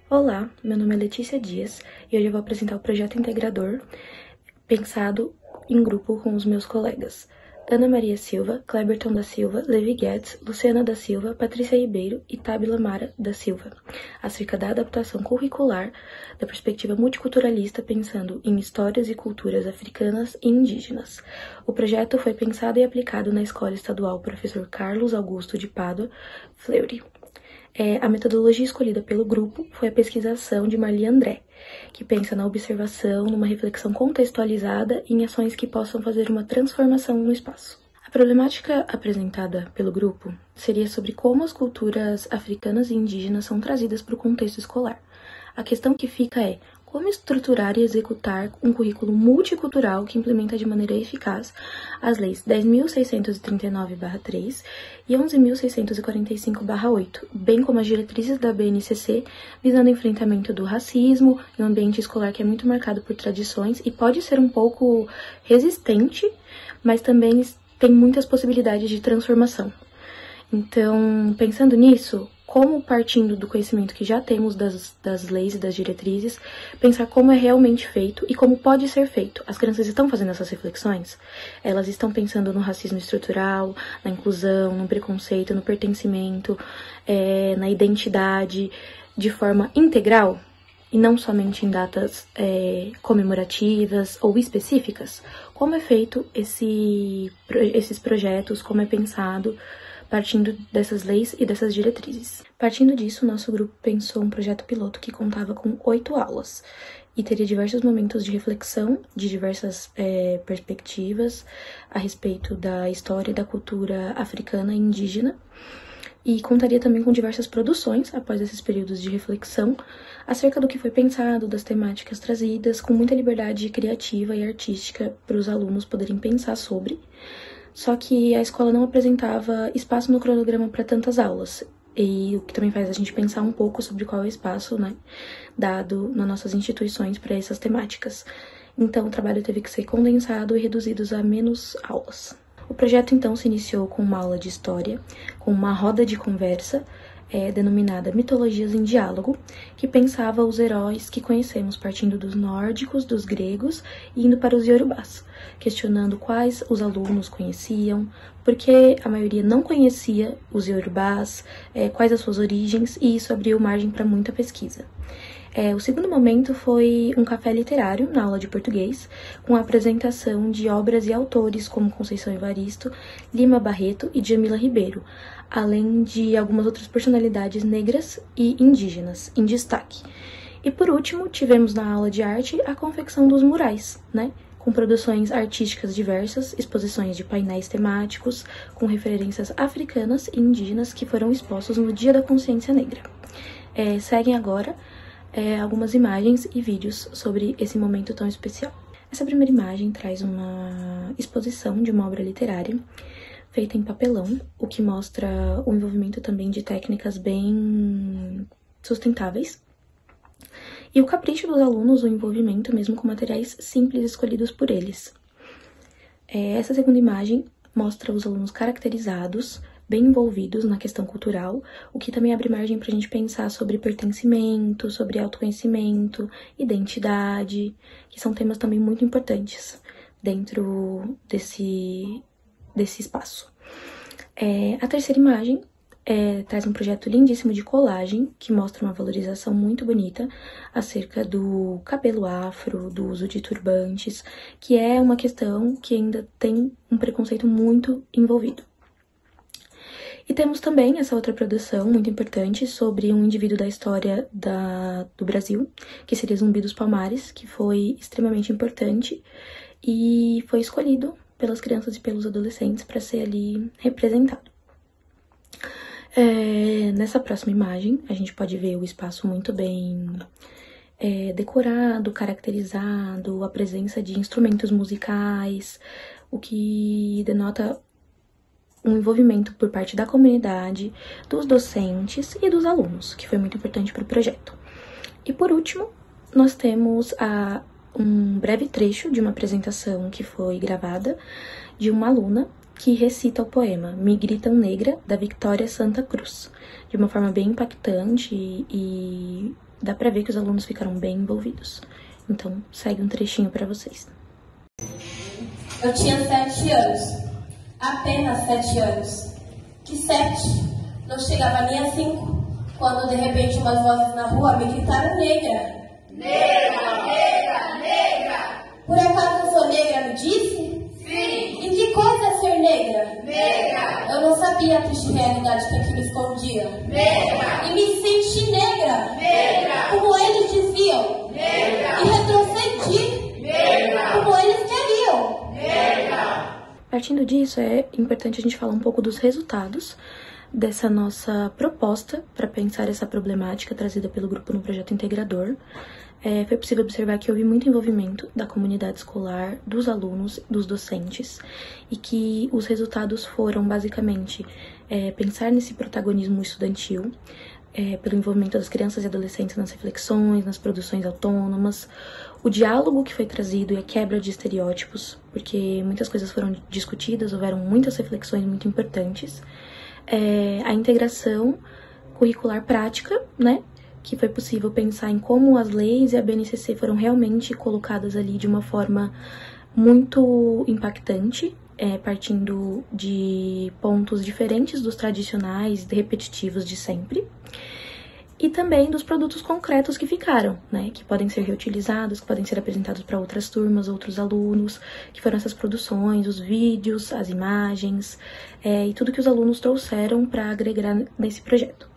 Olá, meu nome é Letícia Dias e hoje eu vou apresentar o projeto integrador pensado em grupo com os meus colegas Ana Maria Silva, Cleberton da Silva, Levi Guedes, Luciana da Silva, Patrícia Ribeiro e Tábila Mara da Silva, acerca da adaptação curricular da perspectiva multiculturalista pensando em histórias e culturas africanas e indígenas. O projeto foi pensado e aplicado na Escola Estadual Professor Carlos Augusto de Pádua Fleury. A metodologia escolhida pelo grupo foi a pesquisação de Marli André, que pensa na observação, numa reflexão contextualizada e em ações que possam fazer uma transformação no espaço. A problemática apresentada pelo grupo seria sobre como as culturas africanas e indígenas são trazidas para o contexto escolar. A questão que fica é como estruturar e executar um currículo multicultural que implementa de maneira eficaz as leis 10.639/3 e 11.645/8, bem como as diretrizes da BNCC, visando o enfrentamento do racismo em um ambiente escolar que é muito marcado por tradições e pode ser um pouco resistente, mas também tem muitas possibilidades de transformação. Então, pensando nisso, como partindo do conhecimento que já temos das leis e das diretrizes, pensar como é realmente feito e como pode ser feito. As crianças estão fazendo essas reflexões? Elas estão pensando no racismo estrutural, na inclusão, no preconceito, no pertencimento, na identidade, de forma integral? E não somente em datas comemorativas ou específicas? Como é feito esses projetos, como é pensado, partindo dessas leis e dessas diretrizes. Partindo disso, nosso grupo pensou um projeto piloto que contava com 8 aulas e teria diversos momentos de reflexão de diversas perspectivas a respeito da história e da cultura africana e indígena, e contaria também com diversas produções, após esses períodos de reflexão, acerca do que foi pensado, das temáticas trazidas, com muita liberdade criativa e artística para os alunos poderem pensar sobre. Só que a escola não apresentava espaço no cronograma para tantas aulas, e o que também faz a gente pensar um pouco sobre qual é o espaço, dado nas nossas instituições para essas temáticas. Então, o trabalho teve que ser condensado e reduzido a menos aulas. O projeto, então, se iniciou com uma aula de história, com uma roda de conversa, denominada Mitologias em Diálogo, que pensava os heróis que conhecemos partindo dos nórdicos, dos gregos e indo para os iorubás, questionando quais os alunos conheciam, porque a maioria não conhecia os iorubás, quais as suas origens, e isso abriu margem para muita pesquisa. O segundo momento foi um café literário na aula de português, com a apresentação de obras e autores como Conceição Evaristo, Lima Barreto e Djamila Ribeiro, além de algumas outras personalidades negras e indígenas em destaque. E por último, tivemos na aula de arte a confecção dos murais, com produções artísticas diversas, exposições de painéis temáticos, com referências africanas e indígenas que foram expostos no Dia da Consciência Negra. Seguem agora algumas imagens e vídeos sobre esse momento tão especial. Essa primeira imagem traz uma exposição de uma obra literária feita em papelão, o que mostra o envolvimento também de técnicas bem sustentáveis. E o capricho dos alunos, o envolvimento mesmo com materiais simples escolhidos por eles. Essa segunda imagem mostra os alunos caracterizados, bem envolvidos na questão cultural, o que também abre margem para a gente pensar sobre pertencimento, sobre autoconhecimento, identidade, que são temas também muito importantes dentro desse espaço. A terceira imagem traz um projeto lindíssimo de colagem, que mostra uma valorização muito bonita acerca do cabelo afro, do uso de turbantes, que é uma questão que ainda tem um preconceito muito envolvido. E temos também essa outra produção muito importante sobre um indivíduo da história do Brasil, que seria Zumbi dos Palmares, que foi extremamente importante e foi escolhido pelas crianças e pelos adolescentes para ser ali representado. Nessa próxima imagem, a gente pode ver o espaço muito bem decorado, caracterizado, a presença de instrumentos musicais, o que denota um envolvimento por parte da comunidade, dos docentes e dos alunos, que foi muito importante para o projeto. E por último, nós temos um breve trecho de uma apresentação que foi gravada de uma aluna que recita o poema Me Gritam Negra, da Victoria Santa Cruz, de uma forma bem impactante e dá pra ver que os alunos ficaram bem envolvidos. Então, segue um trechinho pra vocês. Eu tinha 7 anos, apenas 7 anos. Que 7? Não chegava nem a 5, quando de repente umas vozes na rua me gritaram negra. Negra, negra, negra! Por acaso eu sou negra, me disse? Sim! E que coisa é ser negra? Negra! Eu não sabia a triste realidade que aquilo escondia. Negra! E me senti negra! Negra! Como eles diziam. Negra! E retrocedi. Negra! Como eles queriam. Negra! Partindo disso, é importante a gente falar um pouco dos resultados dessa nossa proposta para pensar essa problemática trazida pelo grupo no projeto integrador. Foi possível observar que houve muito envolvimento da comunidade escolar, dos alunos, dos docentes, e que os resultados foram, basicamente, pensar nesse protagonismo estudantil, pelo envolvimento das crianças e adolescentes nas reflexões, nas produções autônomas, o diálogo que foi trazido e a quebra de estereótipos, porque muitas coisas foram discutidas, houveram muitas reflexões muito importantes, a integração curricular prática, né? Que foi possível pensar em como as leis e a BNCC foram realmente colocadas ali de uma forma muito impactante, partindo de pontos diferentes dos tradicionais, repetitivos de sempre, e também dos produtos concretos que ficaram, né, que podem ser reutilizados, que podem ser apresentados para outras turmas, outros alunos, que foram essas produções, os vídeos, as imagens, e tudo que os alunos trouxeram para agregar nesse projeto.